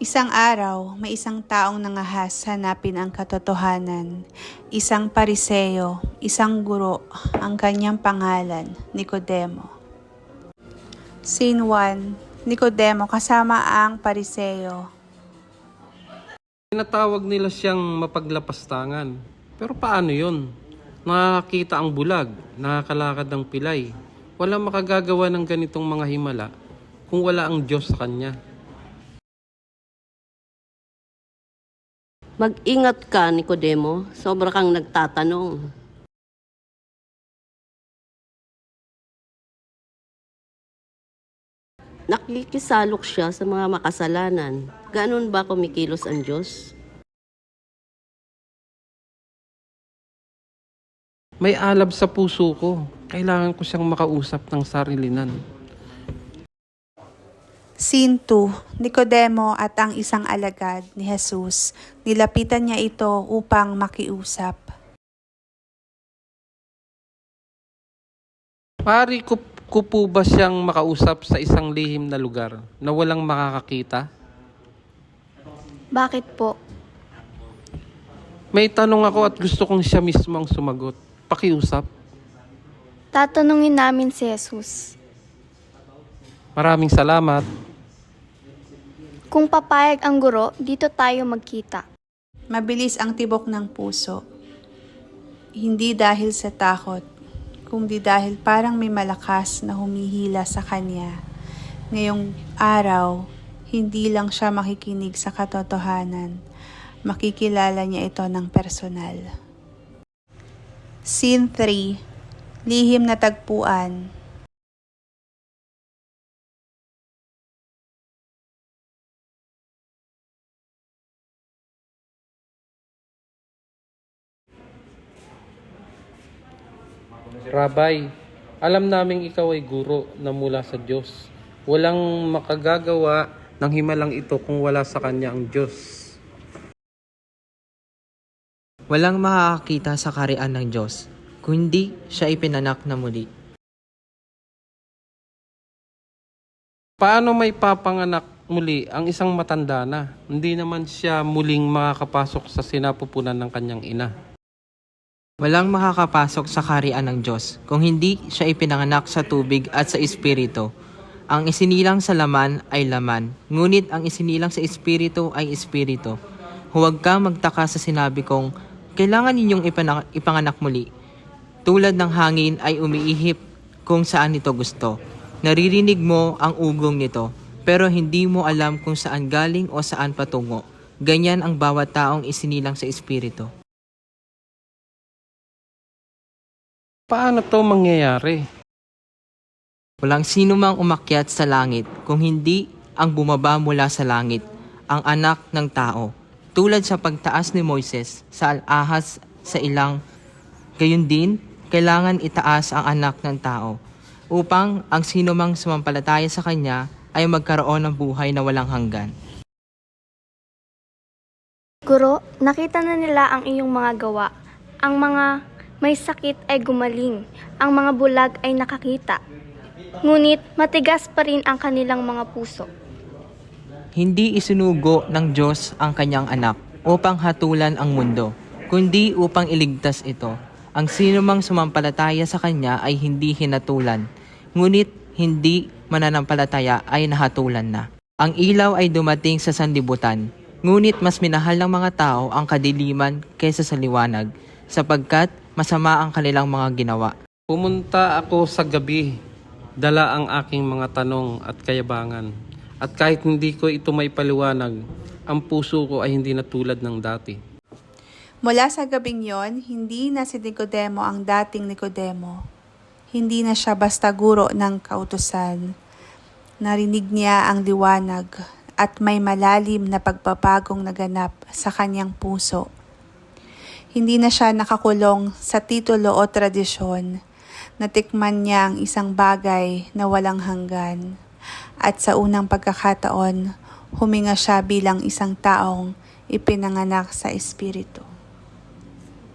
Isang araw, may isang taong nangahas hanapin ang katotohanan. Isang Pariseo, isang guro, ang kanyang pangalan, Nicodemo. Scene 1. Nicodemo kasama ang Pariseo. Tinatawag nila siyang mapaglapastangan. Pero paano yun? Nakakita ang bulag, nakakalakad ang pilay. Walang makagagawa ng ganitong mga himala kung wala ang Diyos sa kanya. Mag-ingat ka, Nicodemo. Sobra kang nagtatanong. Nakikisalok siya sa mga makasalanan. Ganon ba kumikilos ang Diyos? May alab sa puso ko. Kailangan ko siyang makausap ng sarilinan. Scene 2. Nicodemo at ang isang alagad ni Jesus. Nilapitan niya ito upang makiusap. Pari ko po ba siyang makausap sa isang lihim na lugar na walang makakakita? Bakit po? May tanong ako at gusto kong siya mismo ang sumagot. Pakiusap. Tatanungin namin si Jesus. Maraming salamat. Kung papayag ang guro, dito tayo magkita. Mabilis ang tibok ng puso. Hindi dahil sa takot, kundi dahil parang may malakas na humihila sa kanya. Ngayong araw, hindi lang siya makikinig sa katotohanan, makikilala niya ito ng personal. Scene 3. Lihim na tagpuan. Rabay, alam naming ikaw ay guro na mula sa Diyos. Walang makagagawa ng himalang ito kung wala sa Kanya ang Diyos. Walang makakakita sa kaharian ng Diyos, kundi siya ipinanak na muli. Paano may papanganak muli ang isang matanda na? Hindi naman siya muling makakapasok sa sinapupunan ng kanyang ina. Walang makakapasok sa kaharian ng Diyos kung hindi siya ipinanganak sa tubig at sa espiritu. Ang isinilang sa laman ay laman, ngunit ang isinilang sa espiritu ay espiritu. Huwag ka magtaka sa sinabi kong, kailangan ninyong ipanganak muli. Tulad ng hangin ay umiihip kung saan ito gusto. Naririnig mo ang ugong nito, pero hindi mo alam kung saan galing o saan patungo. Ganyan ang bawat taong isinilang sa espiritu. Paano to mangyayari? Walang sino mang umakyat sa langit kung hindi ang bumaba mula sa langit, ang anak ng tao. Tulad sa pagtaas ni Moises sa ahas sa ilang, gayon din, kailangan itaas ang anak ng tao, upang ang sino mang sumampalataya sa kanya ay magkaroon ng buhay na walang hanggan. Guro, nakita na nila ang iyong mga gawa. Ang mga may sakit ay gumaling. Ang mga bulag ay nakakita. Ngunit matigas pa rin ang kanilang mga puso. Hindi isinugo ng Diyos ang kanyang anak upang hatulan ang mundo, kundi upang iligtas ito. Ang sino mang sumampalataya sa kanya ay hindi hinatulan, ngunit hindi mananampalataya ay nahatulan na. Ang ilaw ay dumating sa sanlibutan, ngunit mas minahal ng mga tao ang kadiliman kaysa sa liwanag, sapagkat masama ang kanilang mga ginawa. Pumunta ako sa gabi, dala ang aking mga tanong at kayabangan. At kahit hindi ko ito may paliwanag, ang puso ko ay hindi na tulad ng dati. Mula sa gabing yon, hindi na si Nicodemo ang dating Nicodemo. Hindi na siya basta guro ng kautusan. Narinig niya ang liwanag at may malalim na pagpapagong naganap sa kanyang puso. Hindi na siya nakakulong sa titulo o tradisyon. Natikman niya ang isang bagay na walang hanggan. At sa unang pagkakataon, huminga siya bilang isang taong ipinanganak sa espiritu.